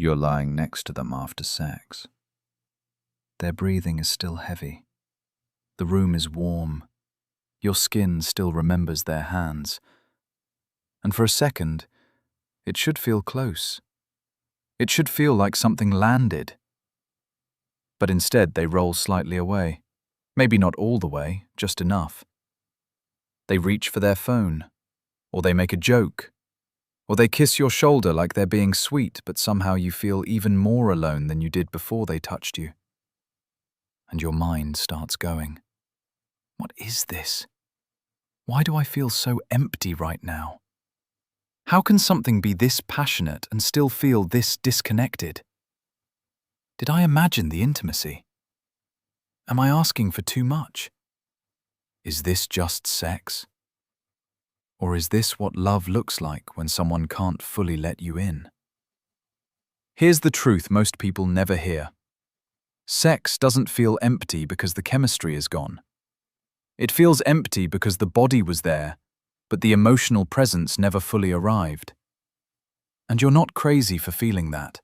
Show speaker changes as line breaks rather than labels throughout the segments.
You're lying next to them after sex. Their breathing is still heavy. The room is warm. Your skin still remembers their hands. And for a second, it should feel close. It should feel like something landed. But instead, they roll slightly away. Maybe not all the way, just enough. They reach for their phone, or they make a joke, or they kiss your shoulder like they're being sweet, but somehow you feel even more alone than you did before they touched you. And your mind starts going, what is this? Why do I feel so empty right now? How can something be this passionate and still feel this disconnected? Did I imagine the intimacy? Am I asking for too much? Is this just sex? Or is this what love looks like when someone can't fully let you in? Here's the truth most people never hear. Sex doesn't feel empty because the chemistry is gone. It feels empty because the body was there, but the emotional presence never fully arrived. And you're not crazy for feeling that.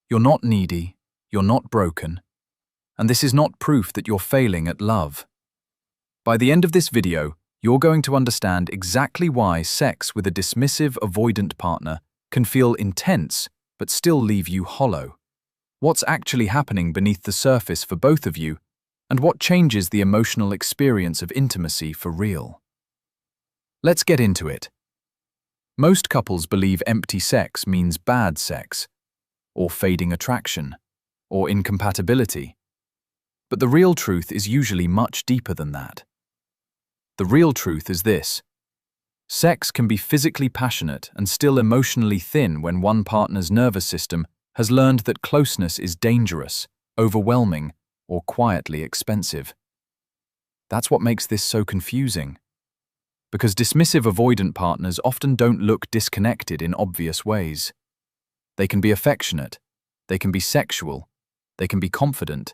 You're not needy, you're not broken, and this is not proof that you're failing at love. By the end of this video, you're going to understand exactly why sex with a dismissive, avoidant partner can feel intense but still leave you hollow. What's actually happening beneath the surface for both of you, and what changes the emotional experience of intimacy for real. Let's get into it. Most couples believe empty sex means bad sex, or fading attraction, or incompatibility. But the real truth is usually much deeper than that. The real truth is this. Sex can be physically passionate and still emotionally thin when one partner's nervous system has learned that closeness is dangerous, overwhelming, or quietly expensive. That's what makes this so confusing. Because dismissive avoidant partners often don't look disconnected in obvious ways. They can be affectionate, they can be sexual, they can be confident,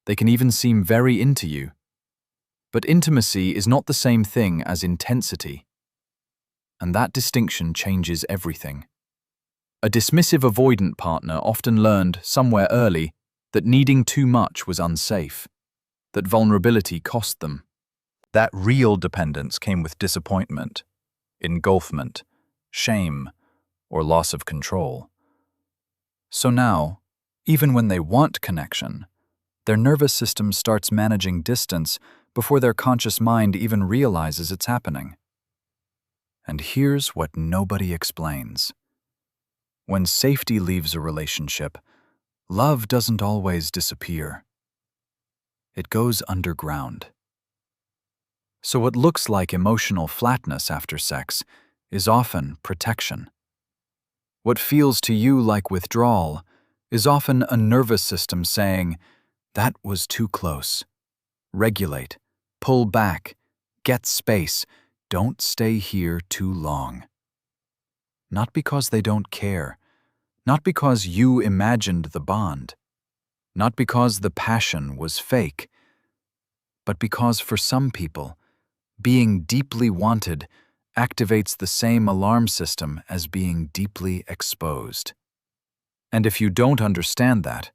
they can even seem very into you. But intimacy is not the same thing as intensity. And that distinction changes everything. A dismissive avoidant partner often learned, somewhere early, that needing too much was unsafe, that vulnerability cost them. That real dependence came with disappointment, engulfment, shame, or loss of control. So now, even when they want connection, their nervous system starts managing distance before their conscious mind even realizes it's happening. And here's what nobody explains. When safety leaves a relationship, love doesn't always disappear. It goes underground. So what looks like emotional flatness after sex is often protection. What feels to you like withdrawal is often a nervous system saying, that was too close. Regulate, pull back, get space, don't stay here too long. Not because they don't care, not because you imagined the bond, not because the passion was fake, but because for some people, being deeply wanted activates the same alarm system as being deeply exposed. And if you don't understand that,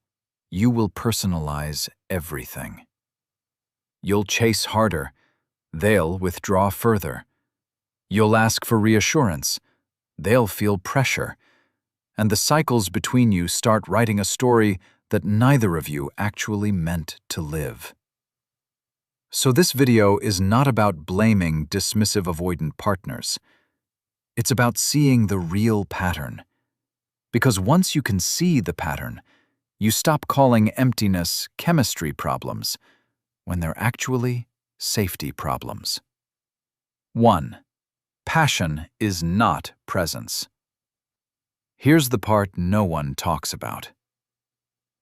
you will personalize everything. You'll chase harder, they'll withdraw further. You'll ask for reassurance, they'll feel pressure, and the cycles between you start writing a story that neither of you actually meant to live. So this video is not about blaming dismissive avoidant partners. It's about seeing the real pattern. Because once you can see the pattern, you stop calling emptiness chemistry problems when they're actually safety problems. 1. Passion is not presence. Here's the part no one talks about.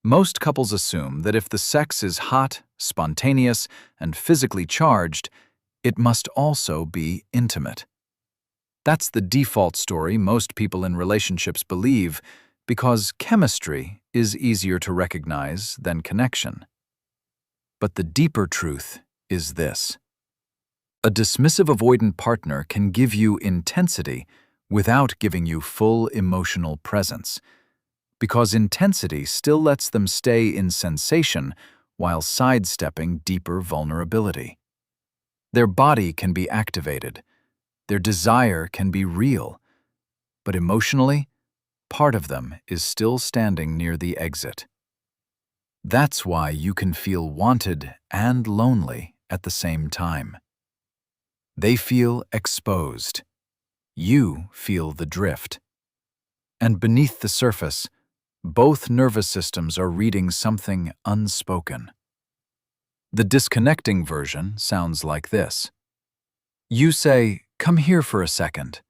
Most couples assume that if the sex is hot, spontaneous, and physically charged, it must also be intimate. That's the default story most people in relationships believe because chemistry is easier to recognize than connection. But the deeper truth is this. A dismissive avoidant partner can give you intensity without giving you full emotional presence, because intensity still lets them stay in sensation while sidestepping deeper vulnerability. Their body can be activated, their desire can be real, but emotionally, part of them is still standing near the exit. That's why you can feel wanted and lonely at the same time. They feel exposed. You feel the drift. And beneath the surface, both nervous systems are reading something unspoken. The disconnecting version sounds like this. You say, "Come here for a second."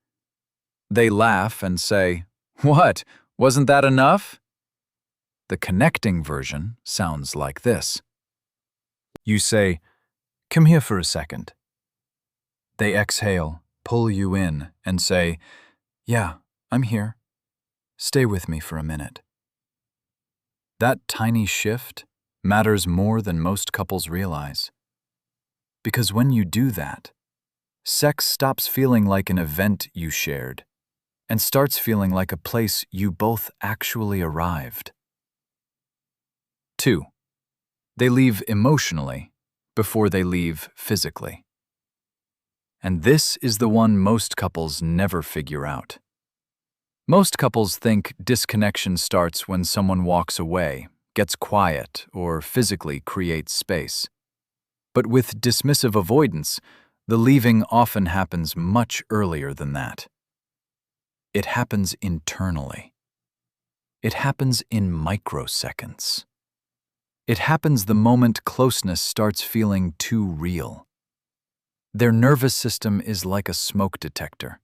They laugh and say, "What? Wasn't that enough?" The connecting version sounds like this. You say, "Come here for a second." They exhale, pull you in, and say, "Yeah, I'm here. Stay with me for a minute." That tiny shift matters more than most couples realize. Because when you do that, sex stops feeling like an event you shared and starts feeling like a place you both actually arrived. 2. They leave emotionally before they leave physically. And this is the one most couples never figure out. Most couples think disconnection starts when someone walks away, gets quiet, or physically creates space. But with dismissive avoidance, the leaving often happens much earlier than that. It happens internally. It happens in microseconds. It happens the moment closeness starts feeling too real. Their nervous system is like a smoke detector.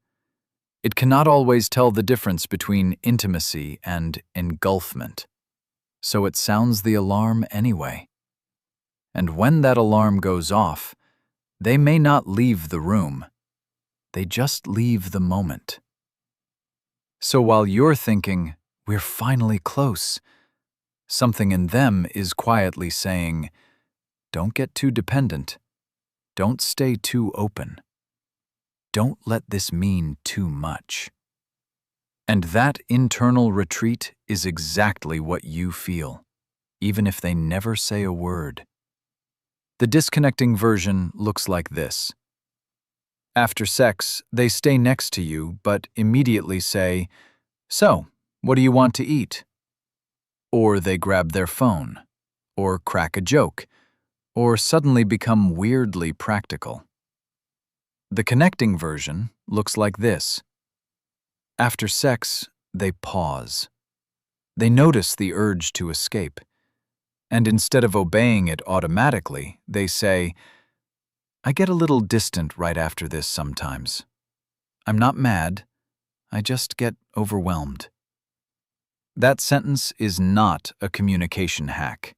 It cannot always tell the difference between intimacy and engulfment, so it sounds the alarm anyway. And when that alarm goes off, they may not leave the room. They just leave the moment. So while you're thinking, "We're finally close," something in them is quietly saying, "Don't get too dependent. Don't stay too open. Don't let this mean too much." And that internal retreat is exactly what you feel, even if they never say a word. The disconnecting version looks like this. After sex, they stay next to you, but immediately say, "So, what do you want to eat?" Or they grab their phone, or crack a joke, or suddenly become weirdly practical. The connecting version looks like this. After sex, they pause. They notice the urge to escape, and instead of obeying it automatically, they say, "I get a little distant right after this sometimes. I'm not mad, I just get overwhelmed." That sentence is not a communication hack.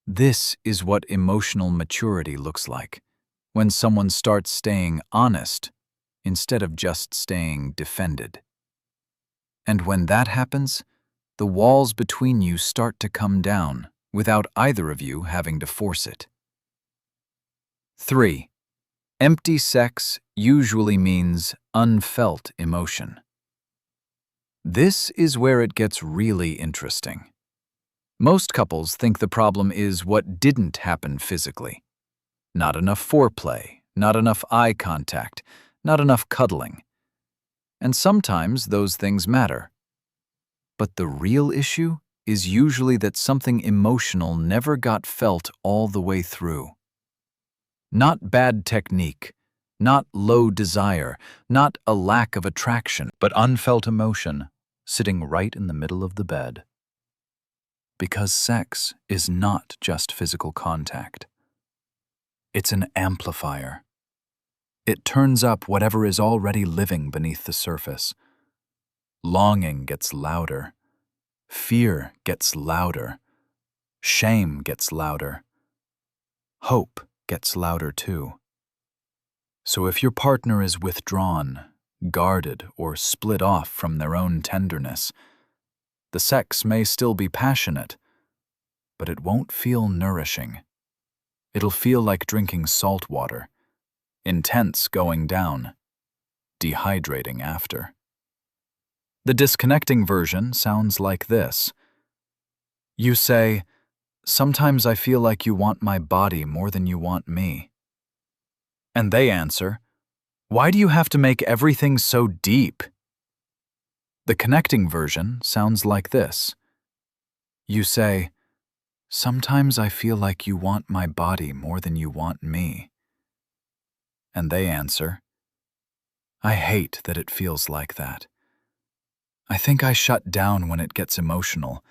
This is what emotional maturity looks like, when someone starts staying honest instead of just staying defended. And when that happens, the walls between you start to come down without either of you having to force it. 3. Empty sex usually means unfelt emotion. This is where it gets really interesting. Most couples think the problem is what didn't happen physically. Not enough foreplay, not enough eye contact, not enough cuddling. And sometimes those things matter. But the real issue is usually that something emotional never got felt all the way through. Not bad technique, not low desire, not a lack of attraction, but unfelt emotion sitting right in the middle of the bed. Because sex is not just physical contact. It's an amplifier. It turns up whatever is already living beneath the surface. Longing gets louder. Fear gets louder. Shame gets louder. Hope gets louder too. So if your partner is withdrawn, guarded, or split off from their own tenderness, the sex may still be passionate, but it won't feel nourishing. It'll feel like drinking salt water, intense going down, dehydrating after. The disconnecting version sounds like this. You say, "Sometimes I feel like you want my body more than you want me." And they answer, "Why do you have to make everything so deep?" The connecting version sounds like this. You say, "Sometimes I feel like you want my body more than you want me." And they answer, "I hate that it feels like that. I think I shut down when it gets emotional,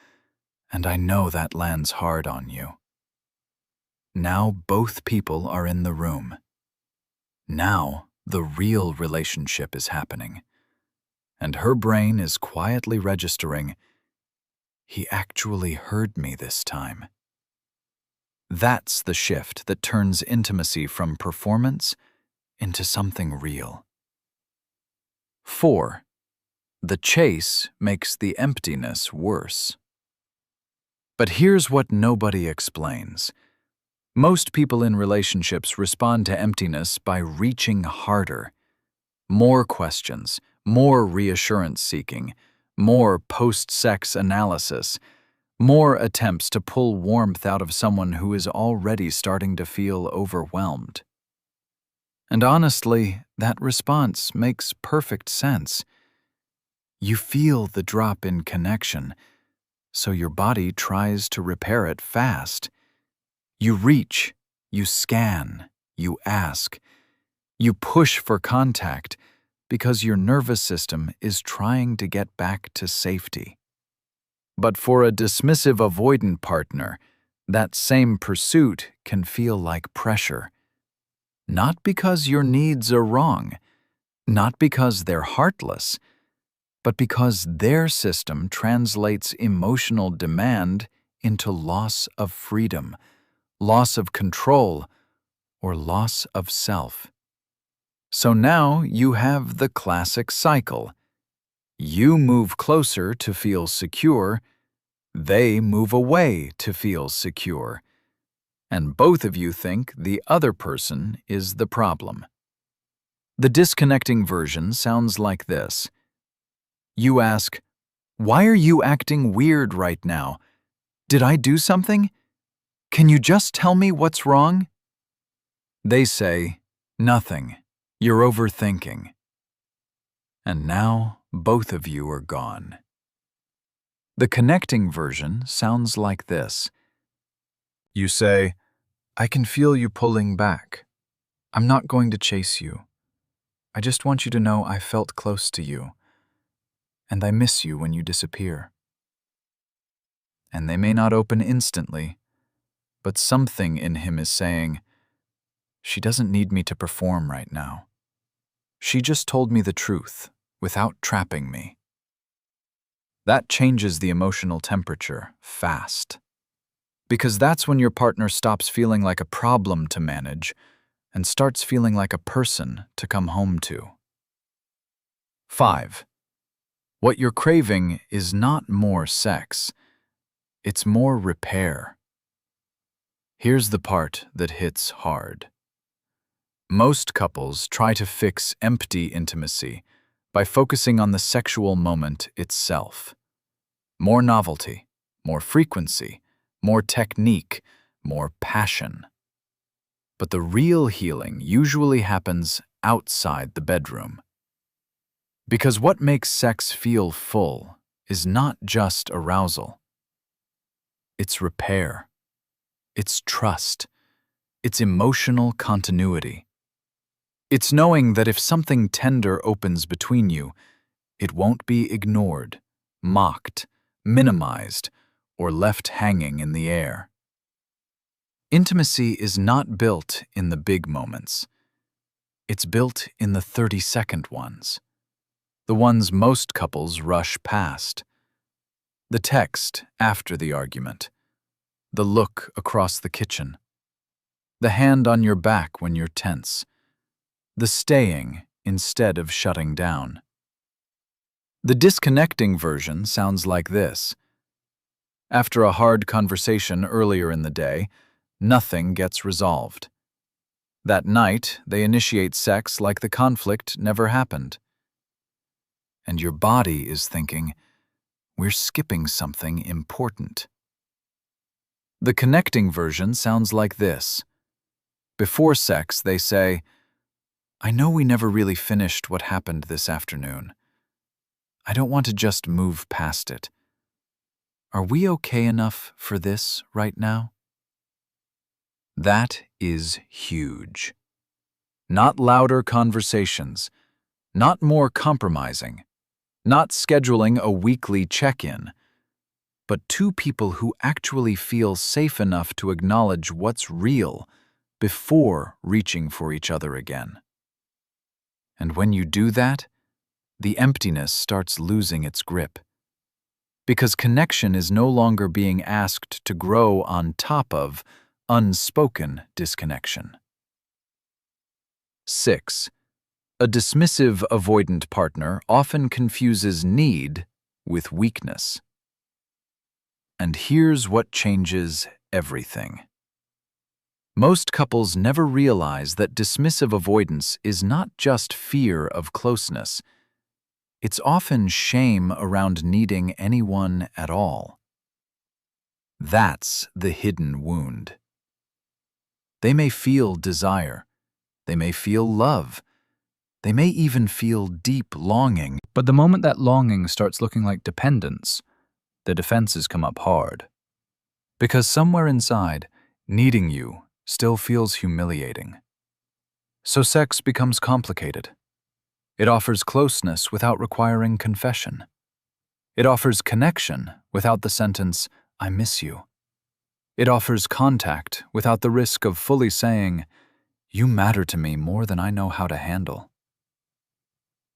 and I know that lands hard on you." Now both people are in the room. Now the real relationship is happening, and her brain is quietly registering, "He actually heard me this time." That's the shift that turns intimacy from performance into something real. 4. The chase makes the emptiness worse. But here's what nobody explains. Most people in relationships respond to emptiness by reaching harder. More questions, more reassurance seeking, more post-sex analysis, more attempts to pull warmth out of someone who is already starting to feel overwhelmed. And honestly, that response makes perfect sense. You feel the drop in connection, so your body tries to repair it fast. You reach, you scan, you ask, you push for contact because your nervous system is trying to get back to safety. But for a dismissive avoidant partner, that same pursuit can feel like pressure. Not because your needs are wrong, not because they're heartless, but because their system translates emotional demand into loss of freedom, loss of control, or loss of self. So now you have the classic cycle. You move closer to feel secure, they move away to feel secure, and both of you think the other person is the problem. The disconnecting version sounds like this. You ask, "Why are you acting weird right now? Did I do something? Can you just tell me what's wrong?" They say, "Nothing. You're overthinking." And now both of you are gone. The connecting version sounds like this. You say, "I can feel you pulling back. I'm not going to chase you. I just want you to know I felt close to you, and I miss you when you disappear." And they may not open instantly, but something in him is saying, "She doesn't need me to perform right now. She just told me the truth without trapping me." That changes the emotional temperature fast. Because that's when your partner stops feeling like a problem to manage and starts feeling like a person to come home to. 5. What you're craving is not more sex, it's more repair. Here's the part that hits hard. Most couples try to fix empty intimacy by focusing on the sexual moment itself. More novelty, more frequency, more technique, more passion. But the real healing usually happens outside the bedroom. Because what makes sex feel full is not just arousal. It's repair. It's trust. It's emotional continuity. It's knowing that if something tender opens between you, it won't be ignored, mocked, minimized, or left hanging in the air. Intimacy is not built in the big moments. It's built in the 30-second ones, the ones most couples rush past. The text after the argument, the look across the kitchen, the hand on your back when you're tense, the staying instead of shutting down. The disconnecting version sounds like this. After a hard conversation earlier in the day, nothing gets resolved. That night, they initiate sex like the conflict never happened. and your body is thinking, we're skipping something important. The connecting version sounds like this. Before sex, they say, I know we never really finished what happened this afternoon. I don't want to just move past it. Are we okay enough for this right now? That is huge. Not louder conversations, not more compromising, not scheduling a weekly check-in, but two people who actually feel safe enough to acknowledge what's real before reaching for each other again. And when you do that, the emptiness starts losing its grip. Because connection is no longer being asked to grow on top of unspoken disconnection. 6. A dismissive avoidant partner often confuses need with weakness. And here's what changes everything. Most couples never realize that dismissive avoidance is not just fear of closeness. It's often shame around needing anyone at all. That's the hidden wound. They may feel desire. They may feel love. They may even feel deep longing. But the moment that longing starts looking like dependence, the defenses come up hard. Because somewhere inside, needing you still feels humiliating. So sex becomes complicated. It offers closeness without requiring confession. It offers connection without the sentence, I miss you. It offers contact without the risk of fully saying, you matter to me more than I know how to handle.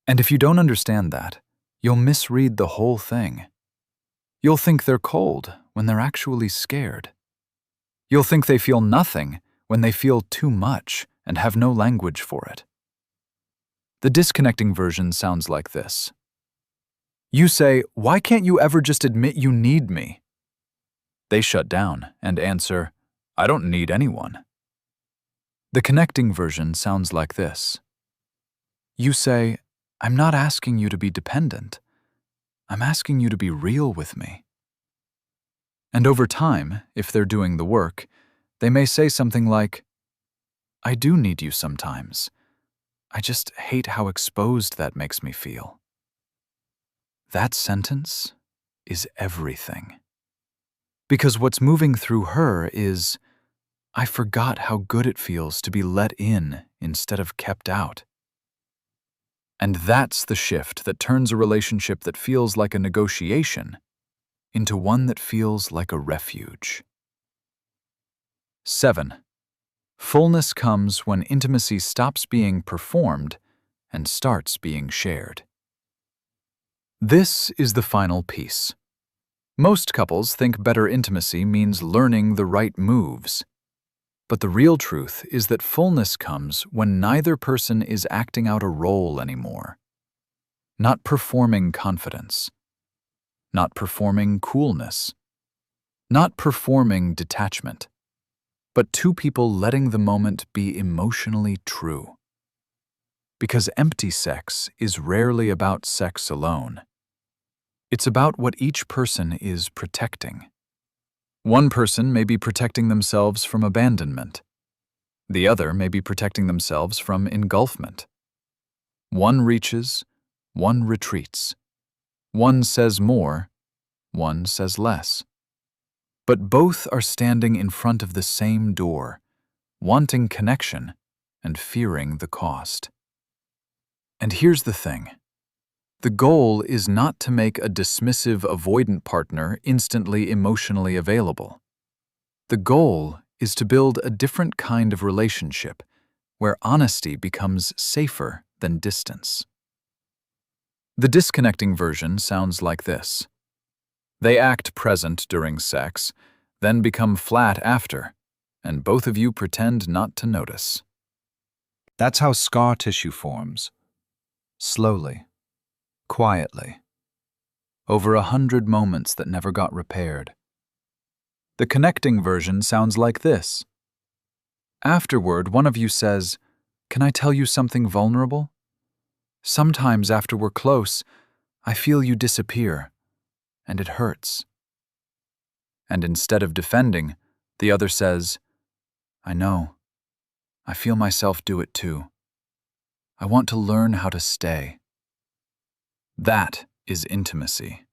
And if you don't understand that, you'll misread the whole thing. You'll think they're cold when they're actually scared. You'll think they feel nothing when they feel too much and have no language for it. The disconnecting version sounds like this. You say, why can't you ever just admit you need me? They shut down and answer, I don't need anyone. The connecting version sounds like this. You say, I'm not asking you to be dependent. I'm asking you to be real with me. And over time, if they're doing the work, they may say something like, I do need you sometimes. I just hate how exposed that makes me feel. That sentence is everything. Because what's moving through her is, I forgot how good it feels to be let in instead of kept out. And that's the shift that turns a relationship that feels like a negotiation into one that feels like a refuge. 7. Fullness comes when intimacy stops being performed and starts being shared. This is the final piece. Most couples think better intimacy means learning the right moves. But the real truth is that fullness comes when neither person is acting out a role anymore. Not performing confidence. Not performing coolness. Not performing detachment. But two people letting the moment be emotionally true. Because empty sex is rarely about sex alone. It's about what each person is protecting. One person may be protecting themselves from abandonment. The other may be protecting themselves from engulfment. One reaches, one retreats. One says more, one says less. But both are standing in front of the same door, wanting connection and fearing the cost. And here's the thing. The goal is not to make a dismissive avoidant partner instantly emotionally available. The goal is to build a different kind of relationship where honesty becomes safer than distance. The disconnecting version sounds like this. They act present during sex, then become flat after, and both of you pretend not to notice. That's how scar tissue forms. Slowly. Quietly, over 100 moments that never got repaired. The connecting version sounds like this. Afterward, one of you says, can I tell you something vulnerable? Sometimes after we're close, I feel you disappear, and it hurts. And instead of defending, the other says, I know. I feel myself do it too. I want to learn how to stay. That is intimacy.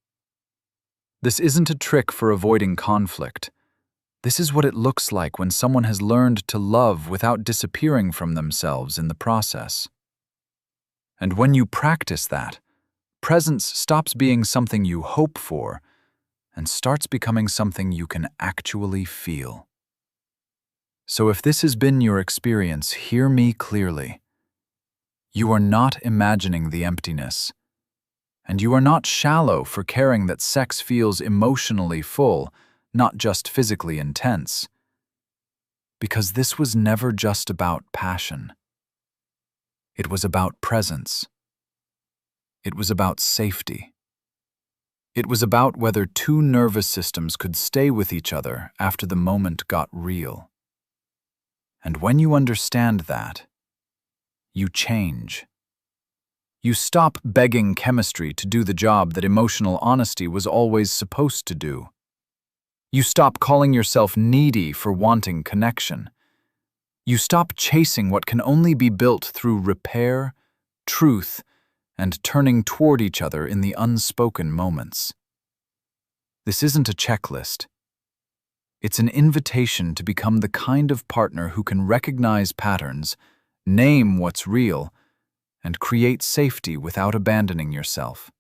This isn't a trick for avoiding conflict. This is what it looks like when someone has learned to love without disappearing from themselves in the process. And when you practice that, presence stops being something you hope for and starts becoming something you can actually feel. So if this has been your experience, hear me clearly. You are not imagining the emptiness, and you are not shallow for caring that sex feels emotionally full, not just physically intense. Because this was never just about passion. It was about presence. It was about safety. It was about whether two nervous systems could stay with each other after the moment got real. And when you understand that, you change. You stop begging chemistry to do the job that emotional honesty was always supposed to do. You stop calling yourself needy for wanting connection. You stop chasing what can only be built through repair, truth, and turning toward each other in the unspoken moments. This isn't a checklist. It's an invitation to become the kind of partner who can recognize patterns, name what's real, and create safety without abandoning yourself.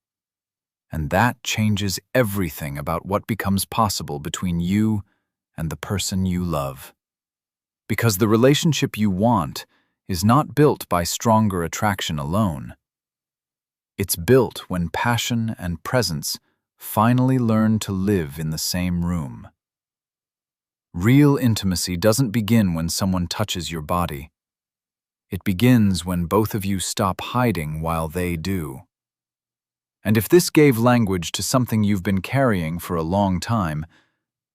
And that changes everything about what becomes possible between you and the person you love. Because the relationship you want is not built by stronger attraction alone. It's built when passion and presence finally learn to live in the same room. Real intimacy doesn't begin when someone touches your body. It begins when both of you stop hiding while they do. And if this gave language to something you've been carrying for a long time,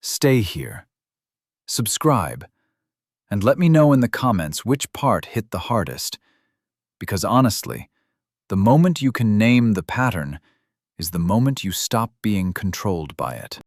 stay here. Subscribe, and let me know in the comments which part hit the hardest. Because honestly, the moment you can name the pattern is the moment you stop being controlled by it.